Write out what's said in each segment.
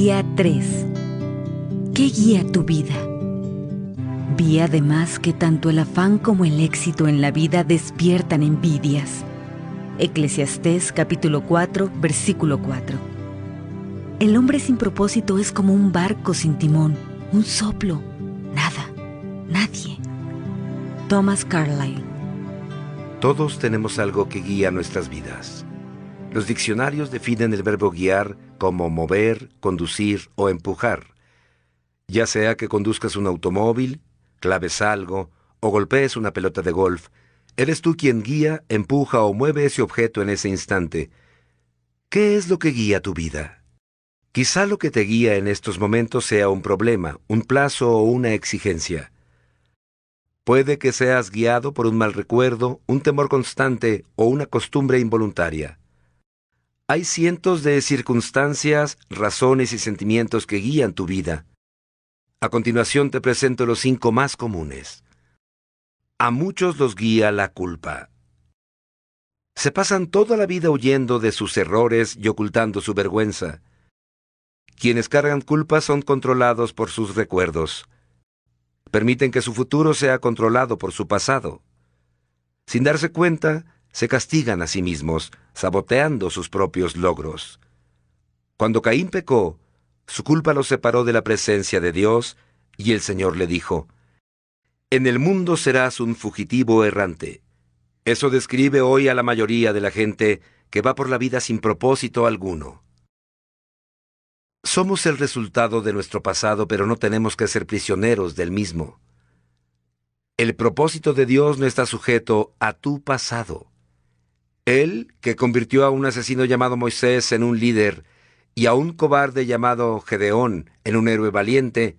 Día 3. ¿Qué guía tu vida? Vi además que tanto el afán como el éxito en la vida despiertan envidias. Eclesiastés capítulo 4, versículo 4. El hombre sin propósito es como un barco sin timón, un soplo, nada, nadie. Thomas Carlyle. Todos tenemos algo que guía nuestras vidas. Los diccionarios definen el verbo guiar como mover, conducir o empujar. Ya sea que conduzcas un automóvil, claves algo o golpees una pelota de golf, eres tú quien guía, empuja o mueve ese objeto en ese instante. ¿Qué es lo que guía tu vida? Quizá lo que te guía en estos momentos sea un problema, un plazo o una exigencia. Puede que seas guiado por un mal recuerdo, un temor constante o una costumbre involuntaria. Hay cientos de circunstancias, razones y sentimientos que guían tu vida. A continuación te presento los 5 más comunes. A muchos los guía la culpa. Se pasan toda la vida huyendo de sus errores y ocultando su vergüenza. Quienes cargan culpa son controlados por sus recuerdos. Permiten que su futuro sea controlado por su pasado. Sin darse cuenta, se castigan a sí mismos, saboteando sus propios logros. Cuando Caín pecó, su culpa lo separó de la presencia de Dios, y el Señor le dijo: «En el mundo serás un fugitivo errante». Eso describe hoy a la mayoría de la gente que va por la vida sin propósito alguno. Somos el resultado de nuestro pasado, pero no tenemos que ser prisioneros del mismo. El propósito de Dios no está sujeto a tu pasado. Él, que convirtió a un asesino llamado Moisés en un líder y a un cobarde llamado Gedeón en un héroe valiente,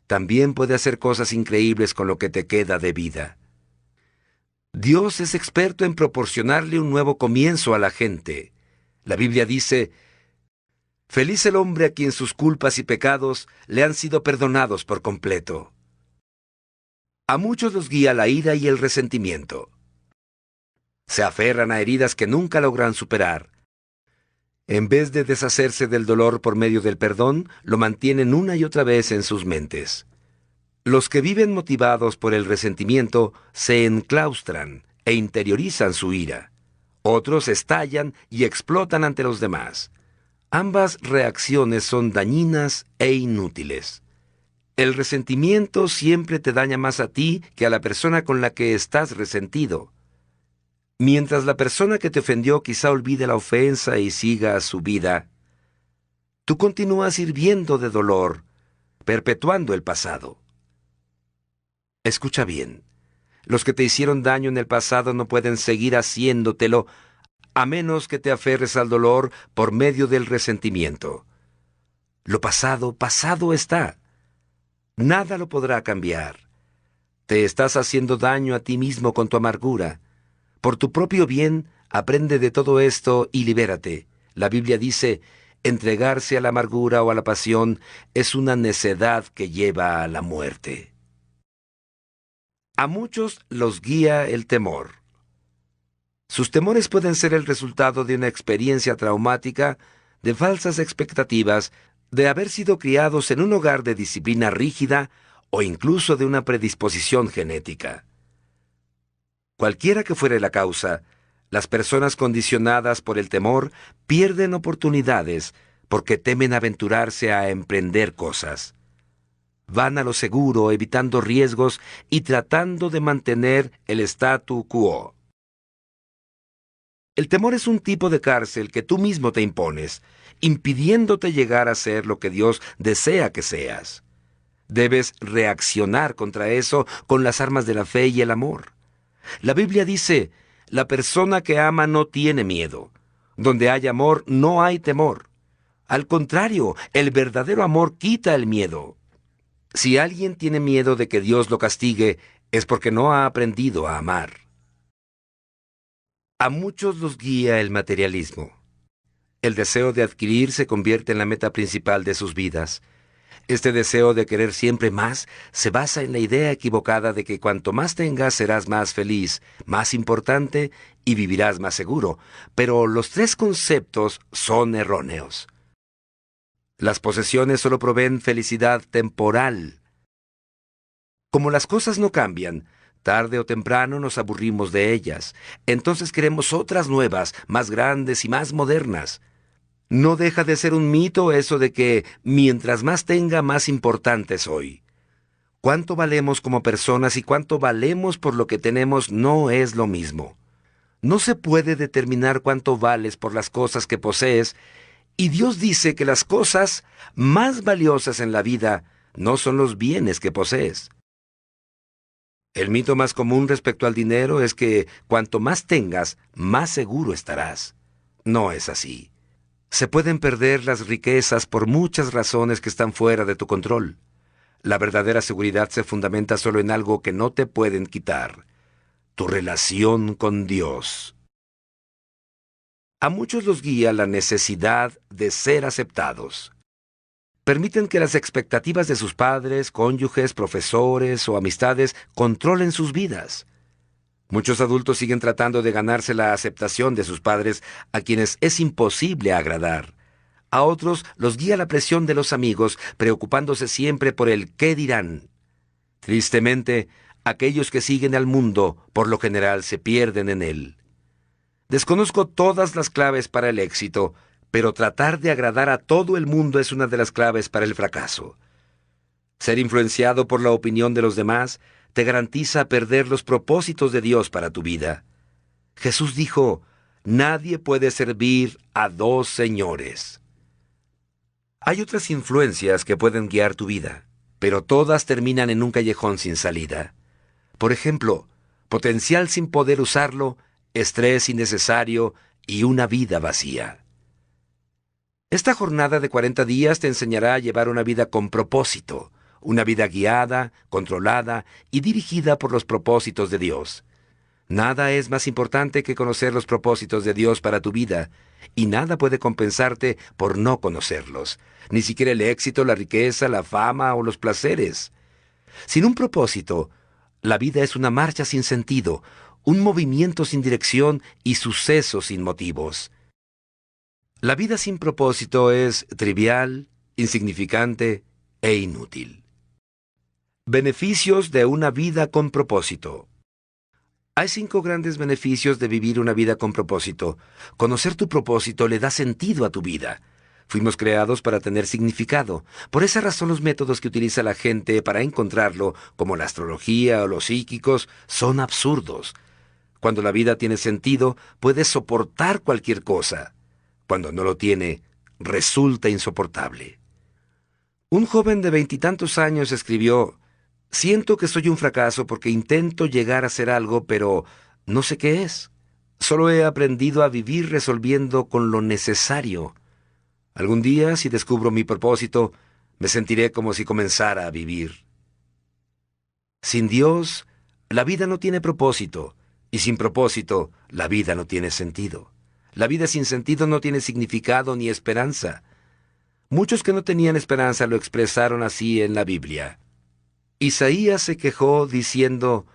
también puede hacer cosas increíbles con lo que te queda de vida. Dios es experto en proporcionarle un nuevo comienzo a la gente. La Biblia dice: «Feliz el hombre a quien sus culpas y pecados le han sido perdonados por completo». A muchos los guía la ira y el resentimiento. Se aferran a heridas que nunca logran superar. En vez de deshacerse del dolor por medio del perdón, lo mantienen una y otra vez en sus mentes. Los que viven motivados por el resentimiento se enclaustran e interiorizan su ira. Otros estallan y explotan ante los demás. Ambas reacciones son dañinas e inútiles. El resentimiento siempre te daña más a ti que a la persona con la que estás resentido. Mientras la persona que te ofendió quizá olvide la ofensa y siga su vida, tú continúas hirviendo de dolor, perpetuando el pasado. Escucha bien, los que te hicieron daño en el pasado no pueden seguir haciéndotelo a menos que te aferres al dolor por medio del resentimiento. Lo pasado, pasado está. Nada lo podrá cambiar. Te estás haciendo daño a ti mismo con tu amargura. Por tu propio bien, aprende de todo esto y libérate. La Biblia dice: entregarse a la amargura o a la pasión es una necedad que lleva a la muerte. A muchos los guía el temor. Sus temores pueden ser el resultado de una experiencia traumática, de falsas expectativas, de haber sido criados en un hogar de disciplina rígida o incluso de una predisposición genética. Cualquiera que fuere la causa, las personas condicionadas por el temor pierden oportunidades porque temen aventurarse a emprender cosas. Van a lo seguro, evitando riesgos y tratando de mantener el statu quo. El temor es un tipo de cárcel que tú mismo te impones, impidiéndote llegar a ser lo que Dios desea que seas. Debes reaccionar contra eso con las armas de la fe y el amor. La Biblia dice: la persona que ama no tiene miedo. Donde hay amor, no hay temor. Al contrario, el verdadero amor quita el miedo. Si alguien tiene miedo de que Dios lo castigue, es porque no ha aprendido a amar. A muchos los guía el materialismo. El deseo de adquirir se convierte en la meta principal de sus vidas. Este deseo de querer siempre más se basa en la idea equivocada de que cuanto más tengas serás más feliz, más importante y vivirás más seguro. Pero los 3 conceptos son erróneos. Las posesiones solo proveen felicidad temporal. Como las cosas no cambian, tarde o temprano nos aburrimos de ellas. Entonces queremos otras nuevas, más grandes y más modernas. No deja de ser un mito eso de que mientras más tenga, más importante soy. Cuánto valemos como personas y cuánto valemos por lo que tenemos no es lo mismo. No se puede determinar cuánto vales por las cosas que posees, y Dios dice que las cosas más valiosas en la vida no son los bienes que posees. El mito más común respecto al dinero es que cuanto más tengas, más seguro estarás. No es así. Se pueden perder las riquezas por muchas razones que están fuera de tu control. La verdadera seguridad se fundamenta solo en algo que no te pueden quitar: tu relación con Dios. A muchos los guía la necesidad de ser aceptados. Permiten que las expectativas de sus padres, cónyuges, profesores o amistades controlen sus vidas. Muchos adultos siguen tratando de ganarse la aceptación de sus padres, a quienes es imposible agradar. A otros los guía la presión de los amigos, preocupándose siempre por el qué dirán. Tristemente, aquellos que siguen al mundo, por lo general, se pierden en él. Desconozco todas las claves para el éxito, pero tratar de agradar a todo el mundo es una de las claves para el fracaso. Ser influenciado por la opinión de los demás te garantiza perder los propósitos de Dios para tu vida. Jesús dijo: nadie puede servir a dos señores. Hay otras influencias que pueden guiar tu vida, pero todas terminan en un callejón sin salida. Por ejemplo, potencial sin poder usarlo, estrés innecesario y una vida vacía. Esta jornada de 40 días te enseñará a llevar una vida con propósito, una vida guiada, controlada y dirigida por los propósitos de Dios. Nada es más importante que conocer los propósitos de Dios para tu vida, y nada puede compensarte por no conocerlos, ni siquiera el éxito, la riqueza, la fama o los placeres. Sin un propósito, la vida es una marcha sin sentido, un movimiento sin dirección y sucesos sin motivos. La vida sin propósito es trivial, insignificante e inútil. Beneficios de una vida con propósito. Hay 5 grandes beneficios de vivir una vida con propósito. Conocer tu propósito le da sentido a tu vida. Fuimos creados para tener significado. Por esa razón los métodos que utiliza la gente para encontrarlo, como la astrología o los psíquicos, son absurdos. Cuando la vida tiene sentido, puedes soportar cualquier cosa. Cuando no lo tiene, resulta insoportable. Un joven de 20 y tantos años escribió: siento que soy un fracaso porque intento llegar a ser algo, pero no sé qué es. Solo he aprendido a vivir resolviendo con lo necesario. Algún día, si descubro mi propósito, me sentiré como si comenzara a vivir. Sin Dios, la vida no tiene propósito, y sin propósito, la vida no tiene sentido. La vida sin sentido no tiene significado ni esperanza. Muchos que no tenían esperanza lo expresaron así en la Biblia. Isaías se quejó diciendo: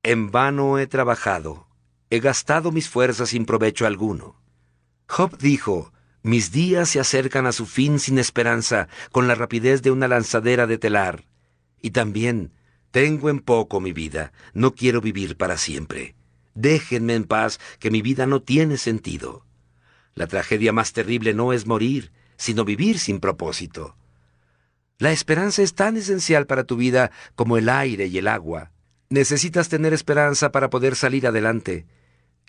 en vano he trabajado, he gastado mis fuerzas sin provecho alguno. Job dijo: mis días se acercan a su fin sin esperanza, con la rapidez de una lanzadera de telar. Y también: tengo en poco mi vida, no quiero vivir para siempre. Déjenme en paz, que mi vida no tiene sentido. La tragedia más terrible no es morir, sino vivir sin propósito. La esperanza es tan esencial para tu vida como el aire y el agua. Necesitas tener esperanza para poder salir adelante.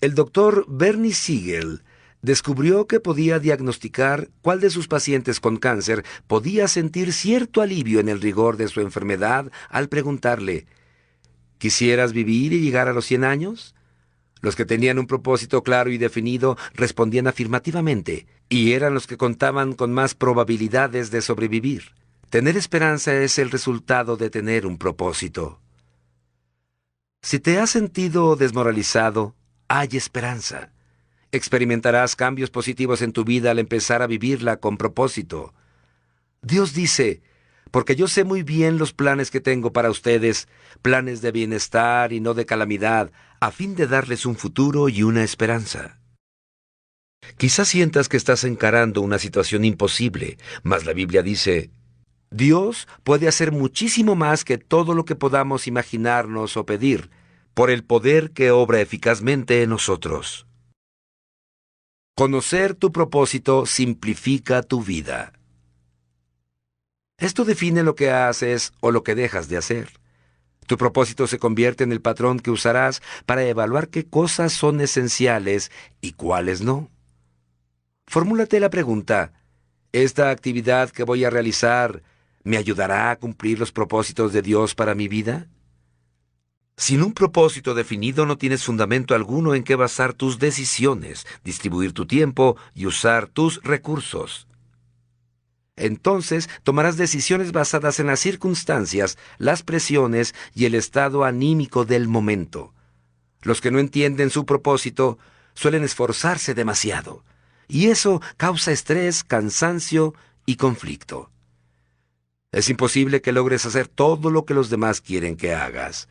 El doctor Bernie Siegel descubrió que podía diagnosticar cuál de sus pacientes con cáncer podía sentir cierto alivio en el rigor de su enfermedad al preguntarle: ¿quisieras vivir y llegar a los 100 años? Los que tenían un propósito claro y definido respondían afirmativamente, y eran los que contaban con más probabilidades de sobrevivir. Tener esperanza es el resultado de tener un propósito. Si te has sentido desmoralizado, hay esperanza. Experimentarás cambios positivos en tu vida al empezar a vivirla con propósito. Dios dice: porque yo sé muy bien los planes que tengo para ustedes, planes de bienestar y no de calamidad, a fin de darles un futuro y una esperanza. Quizás sientas que estás encarando una situación imposible, mas la Biblia dice, Dios puede hacer muchísimo más que todo lo que podamos imaginarnos o pedir, por el poder que obra eficazmente en nosotros. Conocer tu propósito simplifica tu vida. Esto define lo que haces o lo que dejas de hacer. Tu propósito se convierte en el patrón que usarás para evaluar qué cosas son esenciales y cuáles no. Formúlate la pregunta, ¿esta actividad que voy a realizar me ayudará a cumplir los propósitos de Dios para mi vida? Sin un propósito definido no tienes fundamento alguno en qué basar tus decisiones, distribuir tu tiempo y usar tus recursos. Entonces tomarás decisiones basadas en las circunstancias, las presiones y el estado anímico del momento. Los que no entienden su propósito suelen esforzarse demasiado, y eso causa estrés, cansancio y conflicto. Es imposible que logres hacer todo lo que los demás quieren que hagas.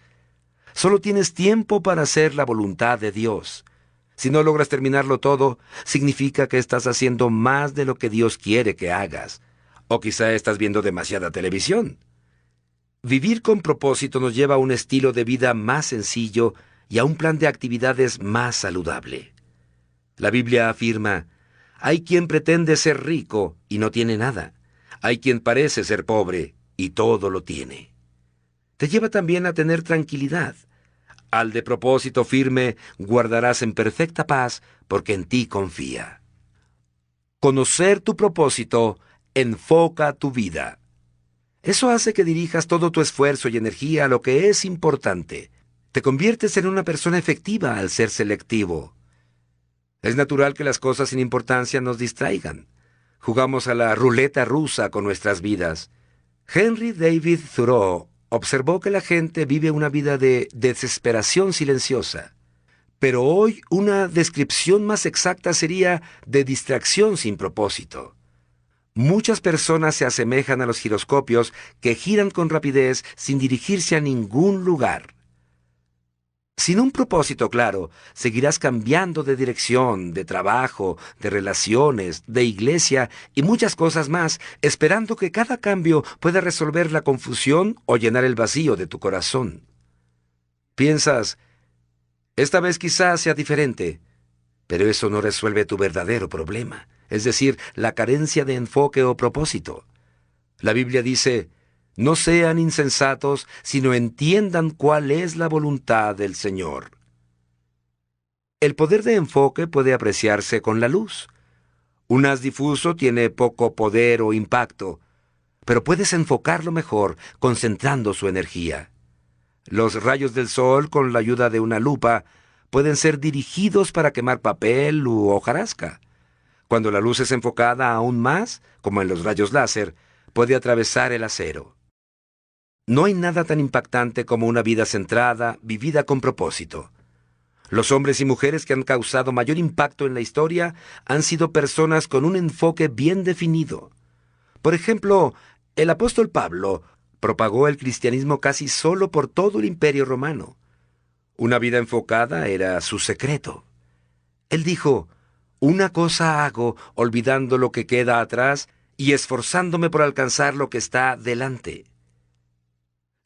Solo tienes tiempo para hacer la voluntad de Dios. Si no logras terminarlo todo, significa que estás haciendo más de lo que Dios quiere que hagas. O quizá estás viendo demasiada televisión. Vivir con propósito nos lleva a un estilo de vida más sencillo y a un plan de actividades más saludable. La Biblia afirma, hay quien pretende ser rico y no tiene nada. Hay quien parece ser pobre y todo lo tiene. Te lleva también a tener tranquilidad. Al de propósito firme guardarás en perfecta paz porque en ti confía. Conocer tu propósito enfoca tu vida. Eso hace que dirijas todo tu esfuerzo y energía a lo que es importante. Te conviertes en una persona efectiva al ser selectivo. Es natural que las cosas sin importancia nos distraigan. Jugamos a la ruleta rusa con nuestras vidas. Henry David Thoreau observó que la gente vive una vida de desesperación silenciosa. Pero hoy una descripción más exacta sería de distracción sin propósito. Muchas personas se asemejan a los giroscopios que giran con rapidez sin dirigirse a ningún lugar. Sin un propósito claro, seguirás cambiando de dirección, de trabajo, de relaciones, de iglesia y muchas cosas más, esperando que cada cambio pueda resolver la confusión o llenar el vacío de tu corazón. Piensas, esta vez quizás sea diferente, pero eso no resuelve tu verdadero problema, es decir, la carencia de enfoque o propósito. La Biblia dice, no sean insensatos, sino entiendan cuál es la voluntad del Señor. El poder de enfoque puede apreciarse con la luz. Un haz difuso tiene poco poder o impacto, pero puedes enfocarlo mejor concentrando su energía. Los rayos del sol, con la ayuda de una lupa, pueden ser dirigidos para quemar papel u hojarasca. Cuando la luz es enfocada aún más, como en los rayos láser, puede atravesar el acero. No hay nada tan impactante como una vida centrada, vivida con propósito. Los hombres y mujeres que han causado mayor impacto en la historia han sido personas con un enfoque bien definido. Por ejemplo, el apóstol Pablo propagó el cristianismo casi solo por todo el Imperio Romano. Una vida enfocada era su secreto. Él dijo, una cosa hago, olvidando lo que queda atrás y esforzándome por alcanzar lo que está delante.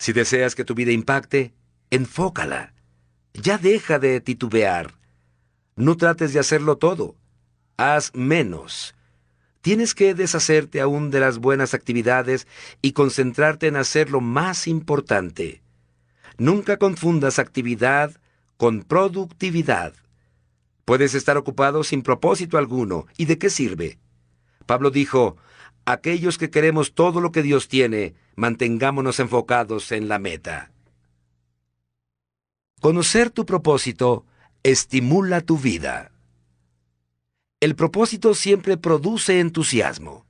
Si deseas que tu vida impacte, enfócala. Ya deja de titubear. No trates de hacerlo todo. Haz menos. Tienes que deshacerte aún de las buenas actividades y concentrarte en hacer lo más importante. Nunca confundas actividad con productividad. Puedes estar ocupado sin propósito alguno. ¿Y de qué sirve? Pablo dijo, aquellos que queremos todo lo que Dios tiene, mantengámonos enfocados en la meta. Conocer tu propósito estimula tu vida. El propósito siempre produce entusiasmo.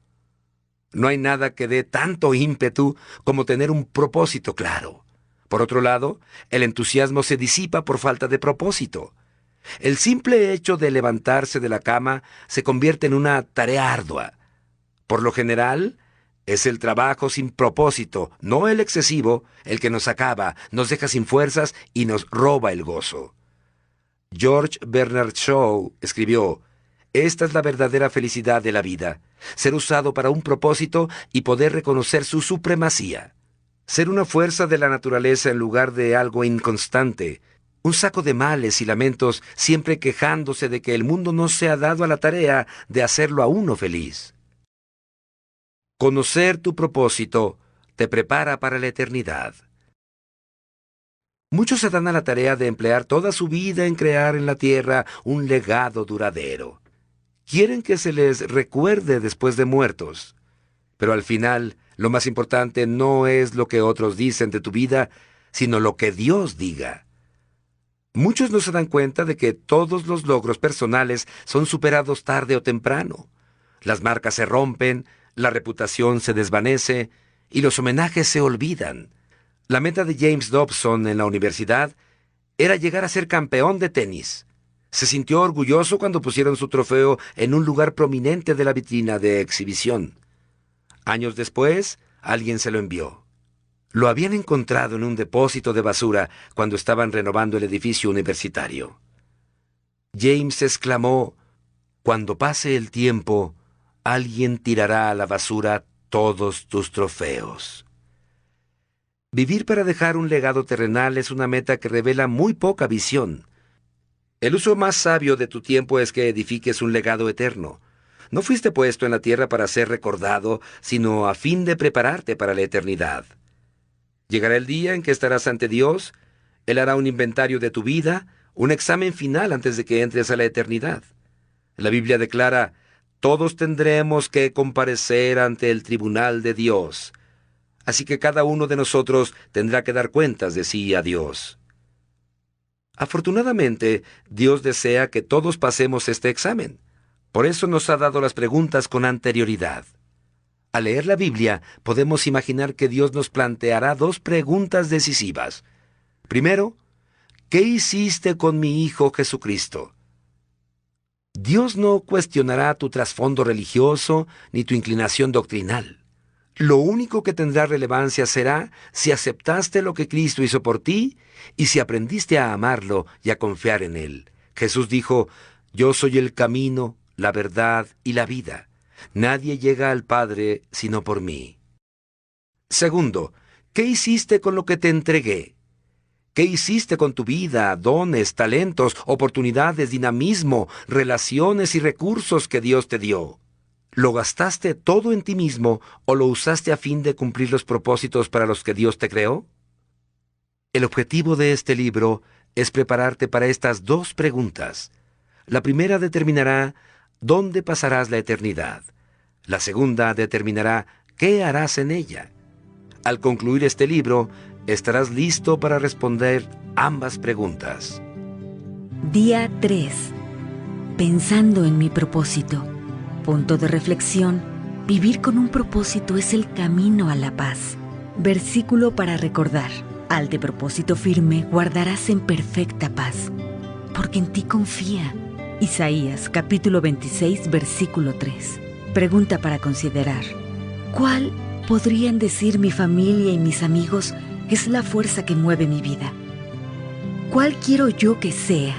No hay nada que dé tanto ímpetu como tener un propósito claro. Por otro lado, el entusiasmo se disipa por falta de propósito. El simple hecho de levantarse de la cama se convierte en una tarea ardua. Por lo general, es el trabajo sin propósito, no el excesivo, el que nos acaba, nos deja sin fuerzas y nos roba el gozo. George Bernard Shaw escribió, Esta es la verdadera felicidad de la vida, ser usado para un propósito y poder reconocer su supremacía. Ser una fuerza de la naturaleza en lugar de algo inconstante, un saco de males y lamentos, siempre quejándose de que el mundo no se ha dado a la tarea de hacerlo a uno feliz. Conocer tu propósito te prepara para la eternidad. Muchos se dan a la tarea de emplear toda su vida en crear en la tierra un legado duradero. Quieren que se les recuerde después de muertos. Pero al final, lo más importante no es lo que otros dicen de tu vida, sino lo que Dios diga. Muchos no se dan cuenta de que todos los logros personales son superados tarde o temprano. Las marcas se rompen, la reputación se desvanece y los homenajes se olvidan. La meta de James Dobson en la universidad era llegar a ser campeón de tenis. Se sintió orgulloso cuando pusieron su trofeo en un lugar prominente de la vitrina de exhibición. Años después, alguien se lo envió. Lo habían encontrado en un depósito de basura cuando estaban renovando el edificio universitario. James exclamó: «Cuando pase el tiempo, alguien tirará a la basura todos tus trofeos». Vivir para dejar un legado terrenal es una meta que revela muy poca visión. El uso más sabio de tu tiempo es que edifiques un legado eterno. No fuiste puesto en la tierra para ser recordado, sino a fin de prepararte para la eternidad. Llegará el día en que estarás ante Dios. Él hará un inventario de tu vida, un examen final antes de que entres a la eternidad. La Biblia declara: «Todos tendremos que comparecer ante el tribunal de Dios». Así que cada uno de nosotros tendrá que dar cuentas de sí a Dios. Afortunadamente, Dios desea que todos pasemos este examen. Por eso nos ha dado las preguntas con anterioridad. Al leer la Biblia, podemos imaginar que Dios nos planteará dos preguntas decisivas. Primero, ¿qué hiciste con mi Hijo Jesucristo? Dios no cuestionará tu trasfondo religioso ni tu inclinación doctrinal. Lo único que tendrá relevancia será si aceptaste lo que Cristo hizo por ti y si aprendiste a amarlo y a confiar en Él. Jesús dijo: «Yo soy el camino, la verdad y la vida. Nadie llega al Padre sino por mí». Segundo, ¿qué hiciste con lo que te entregué? ¿Qué hiciste con tu vida, dones, talentos, oportunidades, dinamismo, relaciones y recursos que Dios te dio? ¿Lo gastaste todo en ti mismo o lo usaste a fin de cumplir los propósitos para los que Dios te creó? El objetivo de este libro es prepararte para estas dos preguntas. La primera determinará dónde pasarás la eternidad. La segunda determinará qué harás en ella. Al concluir este libro, estarás listo para responder ambas preguntas. Día 3. Pensando en mi propósito. Punto de reflexión: vivir con un propósito es el camino a la paz. Versículo para recordar: al de propósito firme guardarás en perfecta paz, porque en ti confía. Isaías capítulo 26, versículo 3. Pregunta para considerar: ¿cuál podrían decir mi familia y mis amigos es la fuerza que mueve mi vida? ¿Cuál quiero yo que sea